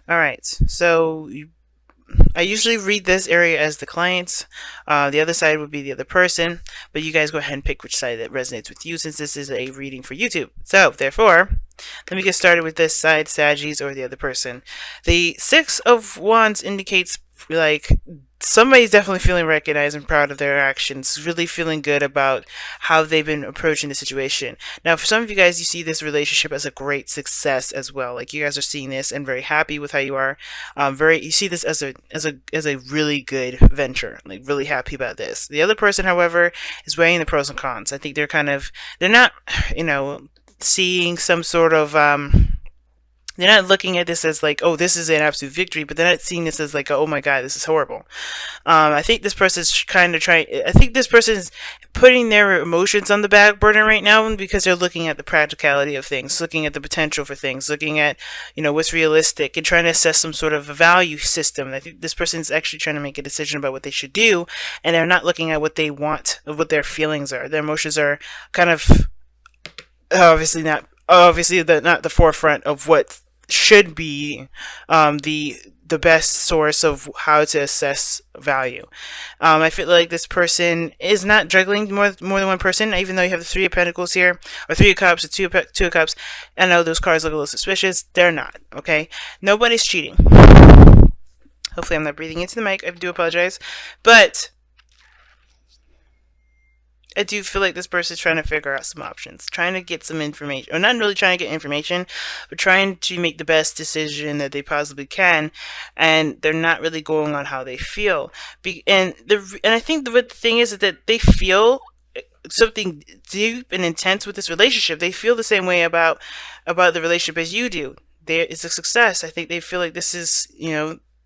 All right. So I usually read this area as the clients. The other side would be the other person, but you guys go ahead and pick which side that resonates with you, since this is a reading for YouTube. So, therefore, let me get started with this side, Saggies, or the other person. The Six of Wands indicates like somebody's definitely feeling recognized and proud of their actions, really feeling good about how they've been approaching the situation. Now, for some of you guys, you see this relationship as a great success as well. Like you guys are seeing this and very happy with how you are. You see this as a really good venture. Like really happy about this. The other person, however, is weighing the pros and cons. I think they're not, seeing some sort of they're not looking at this as like, oh, this is an absolute victory, but they're not seeing this as like, oh my god, this is horrible. I think this person's kind of trying. I think this person's putting their emotions on the back burner right now because they're looking at the practicality of things, looking at the potential for things, looking at what's realistic, and trying to assess some sort of a value system. I think this person's actually trying to make a decision about what they should do, and they're not looking at what they want, what their feelings are. Their emotions are kind of obviously not the forefront of what should be the best source of how to assess value. I feel like this person is not juggling more than one person, even though you have the Three of Pentacles here, or Three of Cups, or Two of Cups. I know those cards look a little suspicious. They're not. Okay, nobody's cheating. Hopefully, I'm not breathing into the mic. I do apologize, but I do feel like this person is trying to figure out some options, trying to get some information, or not really trying to get information, but trying to make the best decision that they possibly can, and they're not really going on how they feel. And I think the thing is that they feel something deep and intense with this relationship. They feel the same way about the relationship as you do. It's a success. I think they feel like this is,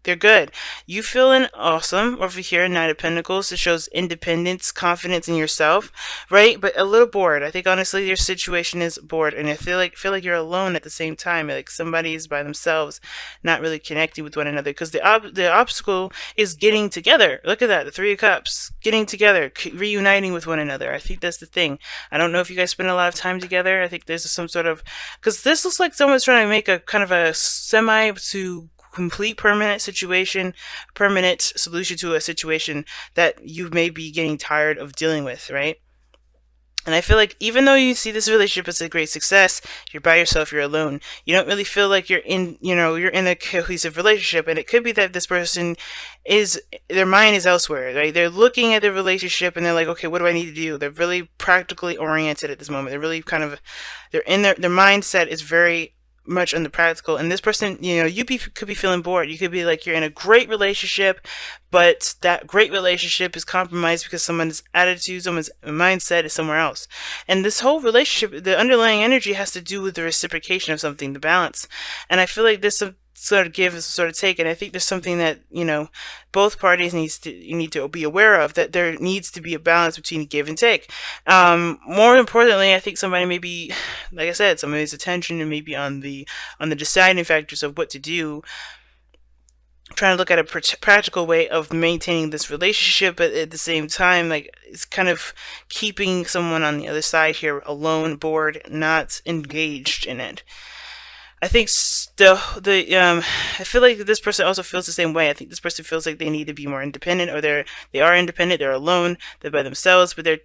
they're good. You feeling awesome over here, Knight of Pentacles. It shows independence, confidence in yourself, right? But a little bored. I think honestly your situation is bored, and I feel like you're alone at the same time. Like somebody's by themselves, not really connecting with one another. Because the obstacle is getting together. Look at that, the Three of Cups, getting together, reuniting with one another. I think that's the thing. I don't know if you guys spend a lot of time together. I think there's some sort of, because this looks like someone's trying to make a kind of a semi to complete permanent solution to a situation that you may be getting tired of dealing with, right? And I feel like even though you see this relationship as a great success, you're by yourself, you're alone. You don't really feel like you're in a cohesive relationship. And it could be that this person their mind is elsewhere, right? They're looking at their relationship and they're like, okay, what do I need to do? They're really practically oriented at this moment. They're really they're in their mindset is very much on the practical. And this person, could be feeling bored. You could be like, you're in a great relationship, but that great relationship is compromised because someone's attitude, someone's mindset is somewhere else. And this whole relationship, the underlying energy has to do with the reciprocation of something, the balance. And I feel like this sort of give and sort of take, and I think there's something that both parties need to be aware of, that there needs to be a balance between give and take. More importantly, I think somebody may be, like I said, somebody's attention and maybe on the deciding factors of what to do, trying to look at a practical way of maintaining this relationship, but at the same time, like, it's kind of keeping someone on the other side here alone, bored, not engaged in it. I think I feel like this person also feels the same way. I think this person feels like they need to be more independent, or they are independent, they're alone, they're by themselves, but they're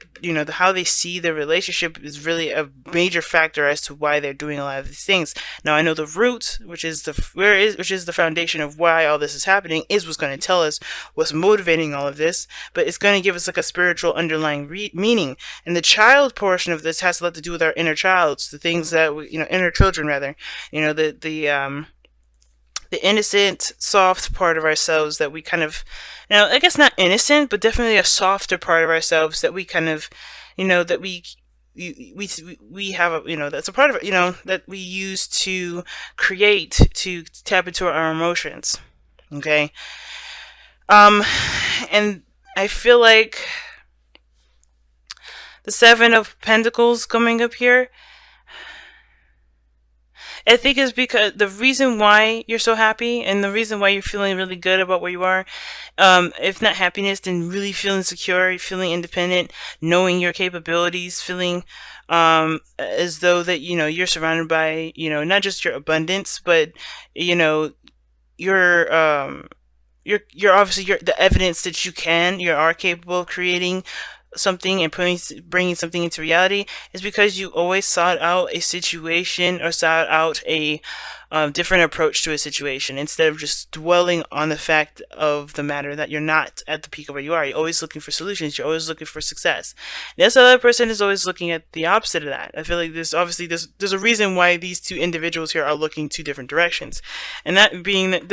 how they see their relationship is really a major factor as to why they're doing a lot of these things. Now I know the root, which is the foundation of why all this is happening, is what's going to tell us what's motivating all of this, but it's going to give us like a spiritual underlying meaning. And the child portion of this has a lot to do with our inner childs, the things that inner children rather, the innocent, soft part of ourselves that we kind of, I guess not innocent, but definitely a softer part of ourselves that we kind of, that we have that's a part of it, that we use to create, to tap into our emotions. Okay. And I feel like the Seven of Pentacles coming up here, I think is because the reason why you're so happy and the reason why you're feeling really good about where you are, if not happiness, then really feeling secure, feeling independent, knowing your capabilities, feeling as though that you're surrounded by not just your abundance, but you're obviously the evidence that you are capable of creating something and bringing something into reality is because you always sought out a situation or sought out a different approach to a situation instead of just dwelling on the fact of the matter that you're not at the peak of where you are. You're always looking for solutions. You're always looking for success. This other person is always looking at the opposite of that. I feel like there's a reason why these two individuals here are looking two different directions, and that being that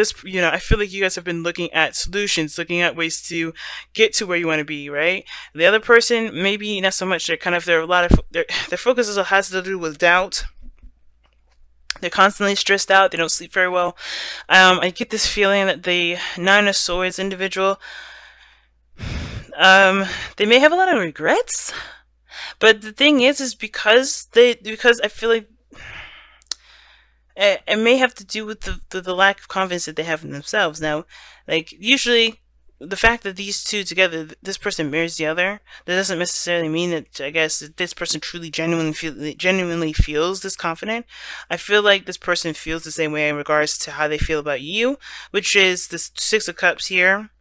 I feel like you guys have been looking at solutions, looking at ways to get to where you want to be, right? The other person, maybe not so much. Their focus has to do with doubt. They're constantly stressed out. They don't sleep very well. I get this feeling that the Nine of Swords individual, they may have a lot of regrets. But the thing is because I feel like it may have to do with the lack of confidence that they have in themselves. Now, like usually, the fact that these two together, this person mirrors the other, that doesn't necessarily mean that, I guess, that this person truly genuinely feels this confident. I feel like this person feels the same way in regards to how they feel about you, which is the Six of Cups here.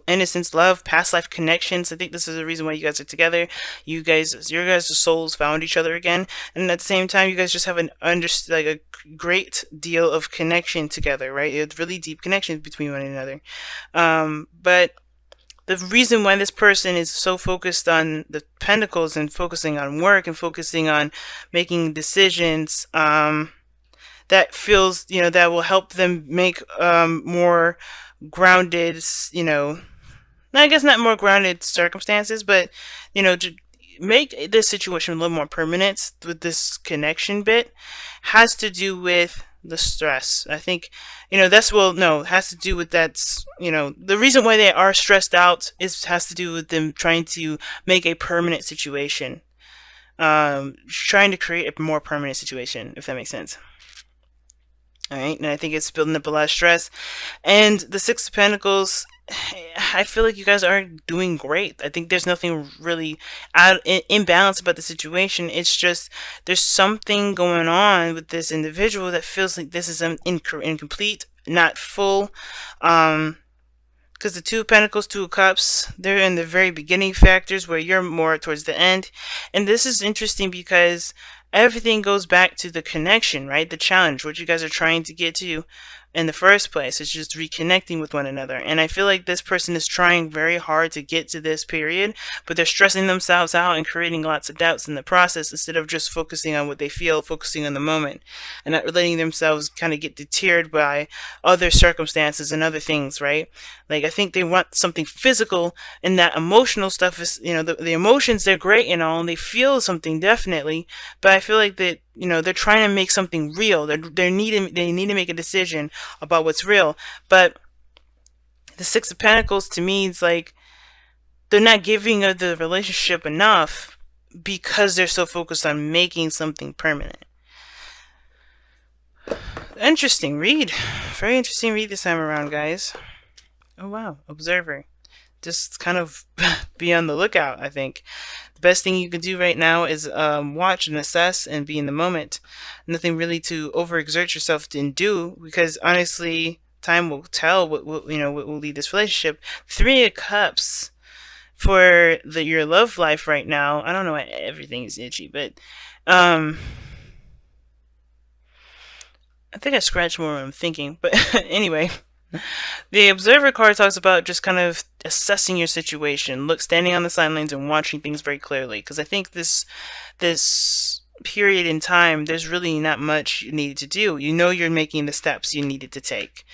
Innocence, love, past life connections. I think this is the reason why you guys are together. Your guys' souls found each other again, and at the same time, you guys just have a great deal of connection together, right? It's really deep connections between one another. But the reason why this person is so focused on the Pentacles and focusing on work and focusing on making decisions, that feels, that will help them make more grounded, I guess not more grounded circumstances, but to make this situation a little more permanent with this connection bit has to do with the stress. I think it has to do with the reason why they are stressed out has to do with them trying to make a permanent situation, trying to create a more permanent situation, if that makes sense. Alright, and I think it's building up a lot of stress. And the Six of Pentacles, I feel like you guys are doing great. I think there's nothing really imbalance about the situation. It's just there's something going on with this individual that feels like this is incomplete, not full. Because the Two of Pentacles, Two of Cups, they're in the very beginning factors where you're more towards the end. And this is interesting because everything goes back to the connection, right? The challenge, what you guys are trying to get to in the first place. It's just reconnecting with one another. And I feel like this person is trying very hard to get to this period, but they're stressing themselves out and creating lots of doubts in the process instead of just focusing on what they feel, focusing on the moment, and not letting themselves kind of get deterred by other circumstances and other things, right? Like, I think they want something physical, and that emotional stuff is, the emotions, they're great and all, and they feel something definitely, but I feel like that they're trying to make something real. They need to make a decision about what's real. But the Six of Pentacles, to me, it's like they're not giving the relationship enough because they're so focused on making something permanent. Interesting read. Very interesting read this time around, guys. Oh wow, Observer. Just kind of be on the lookout, I think. The best thing you can do right now is watch and assess and be in the moment. Nothing really to overexert yourself and do, because honestly, time will tell what will lead this relationship. Three of Cups for your love life right now. I don't know why everything is itchy, but I think I scratched more when I'm thinking. But anyway. The Observer card talks about just kind of assessing your situation, standing on the sidelines and watching things very clearly. Because I think this period in time, there's really not much you need to do. You're making the steps you needed to take.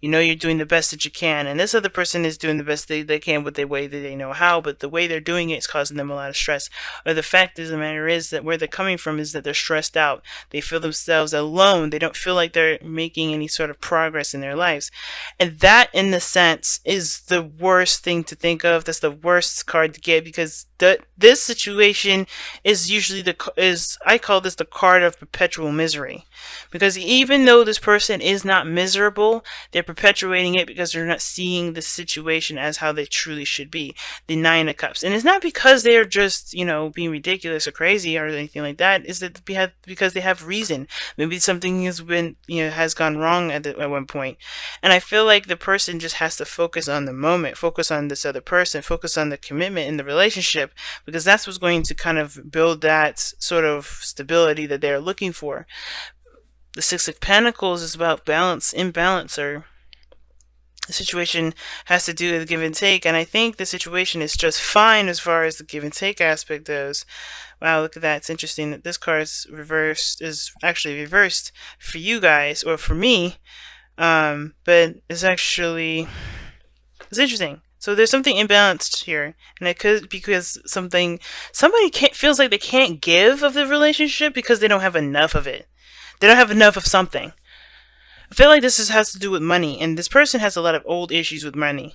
You're doing the best that you can, and this other person is doing the best they can with the way that they know how, but the way they're doing it is causing them a lot of stress. Or the fact of the matter is that where they're coming from is that they're stressed out. They feel themselves alone. They don't feel like they're making any sort of progress in their lives. And that, in the sense, is the worst thing to think of. That's the worst card to get, because this situation is usually I call this the card of perpetual misery, because even though this person is not miserable, they're perpetuating it because they're not seeing the situation as how they truly should be. The Nine of Cups, and it's not because they're just being ridiculous or crazy or anything like that. Is that because they have reason? Maybe something has been has gone wrong at one point, and I feel like the person just has to focus on the moment, focus on this other person, focus on the commitment in the relationship, because that's what's going to kind of build that sort of stability that they're looking for. The Six of Pentacles is about balance, imbalance, or the situation has to do with give and take, and I think the situation is just fine as far as the give and take aspect goes. Wow, look at that. It's interesting that this card is actually reversed for you guys, or for me, but it's interesting. So there's something imbalanced here, and it could be because somebody feels like they can't give of the relationship because they don't have enough of it. They don't have enough of something. I feel like this has to do with money, and this person has a lot of old issues with money.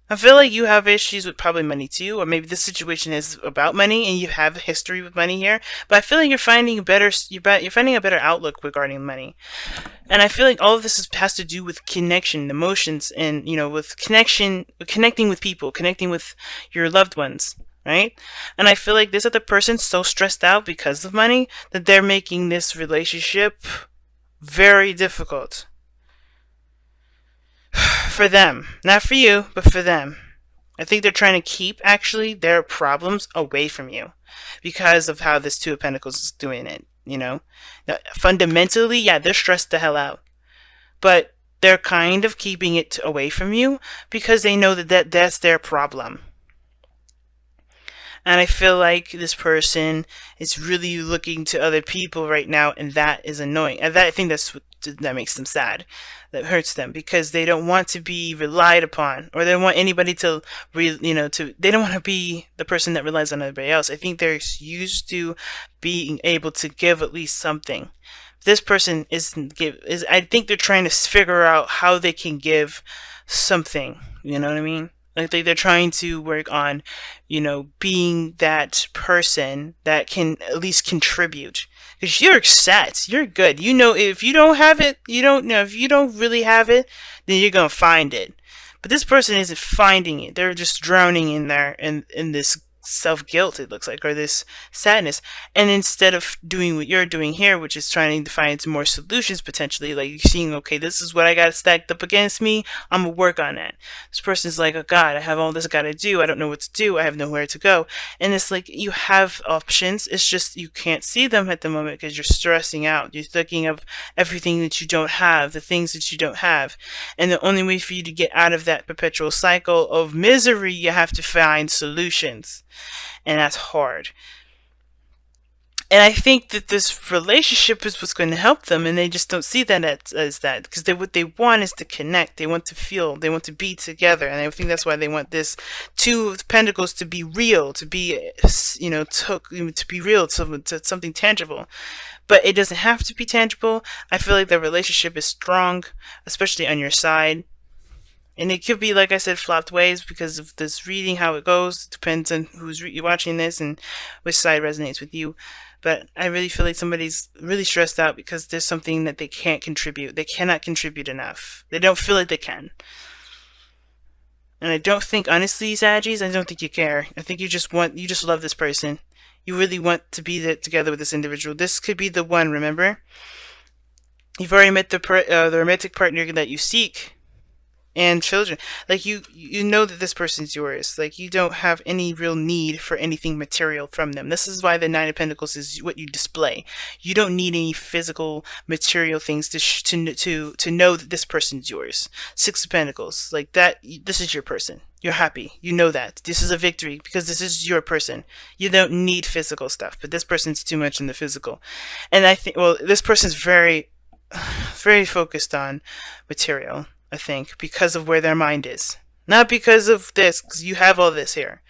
I feel like you have issues with probably money too, or maybe this situation is about money and you have a history with money here. But I feel like you're finding a better outlook regarding money, and I feel like all of this has to do with connection, emotions, and with connecting with people, connecting with your loved ones, right? And I feel like this other person's so stressed out because of money that they're making this relationship very difficult for them. Not for you, but for them. I think they're trying to keep actually their problems away from you because of how this Two of Pentacles is doing it. Now, fundamentally, yeah, they're stressed the hell out, but they're kind of keeping it away from you because they know that that's their problem. And I feel like this person is really looking to other people right now, and that is annoying. And I think that makes them sad. That hurts them because they don't want to be relied upon, or they don't want anybody to, they don't want to be the person that relies on everybody else. I think they're used to being able to give at least something. This person I think they're trying to figure out how they can give something. You know what I mean? Like they're trying to work on, being that person that can at least contribute. Because you're set, you're good. If you don't have it, if you don't really have it, then you're gonna find it. But this person isn't finding it. They're just drowning in there, in this self-guilt, it looks like, or this sadness. And instead of doing what you're doing here, which is trying to find some more solutions, potentially, like you're seeing, okay, this is what I got stacked up against me, I'm gonna work on that. This person's like, oh god, I have all this I gotta do, I don't know what to do, I have nowhere to go. And it's like, you have options, it's just you can't see them at the moment because you're stressing out. You're thinking of everything that you don't have, the things that you don't have. And the only way for you to get out of that perpetual cycle of misery, you have to find solutions. And that's hard. And I think that this relationship is what's going to help them, and they just don't see that as that, because what they want is to connect. They want to feel. They want to be together, and I think that's why they want this Two of Pentacles to be real, to be, to be real, to something tangible. But it doesn't have to be tangible. I feel like the relationship is strong, especially on your side. And it could be, like I said, flopped ways because of this reading, how it goes. It depends on who's watching this and which side resonates with you. But I really feel like somebody's really stressed out because there's something that they can't contribute. They cannot contribute enough. They don't feel like they can. And I don't think, honestly, Saggies, I don't think you care. I think you just love this person. You really want to be together with this individual. This could be the one, remember? You've already met the romantic partner that you seek. And children, like you know that this person's yours. Like you don't have any real need for anything material from them. This is why the Nine of Pentacles is what you display. You don't need any physical material things to know that this person's yours. Six of Pentacles, like that. This is your person. You're happy. You know that this is a victory because this is your person. You don't need physical stuff, but this person's too much in the physical. And I think, well, this person's very, very focused on material. I think, because of where their mind is. Not because of this, because you have all this here.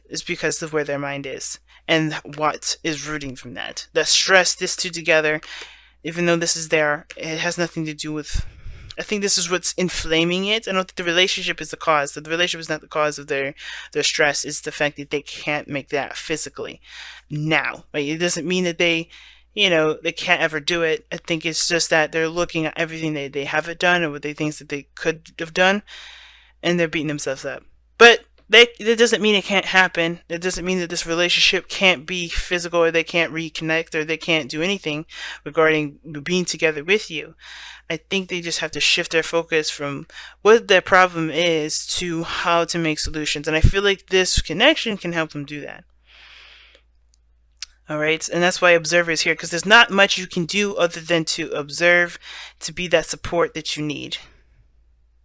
It's because of where their mind is. And what is rooting from that. The stress, this two together, even though this is there, it has nothing to do with I think this is what's inflaming it. I don't think the relationship is the cause. The relationship is not the cause of their stress. It's the fact that they can't make that physically now. Right? It doesn't mean that they, they can't ever do it. I think it's just that they're looking at everything they haven't done and what they think that they could have done, and they're beating themselves up. But that doesn't mean it can't happen. It doesn't mean that this relationship can't be physical, or they can't reconnect, or they can't do anything regarding being together with you. I think they just have to shift their focus from what their problem is to how to make solutions. And I feel like this connection can help them do that. All right. And that's why Observer is here, because there's not much you can do other than to observe, to be that support that you need.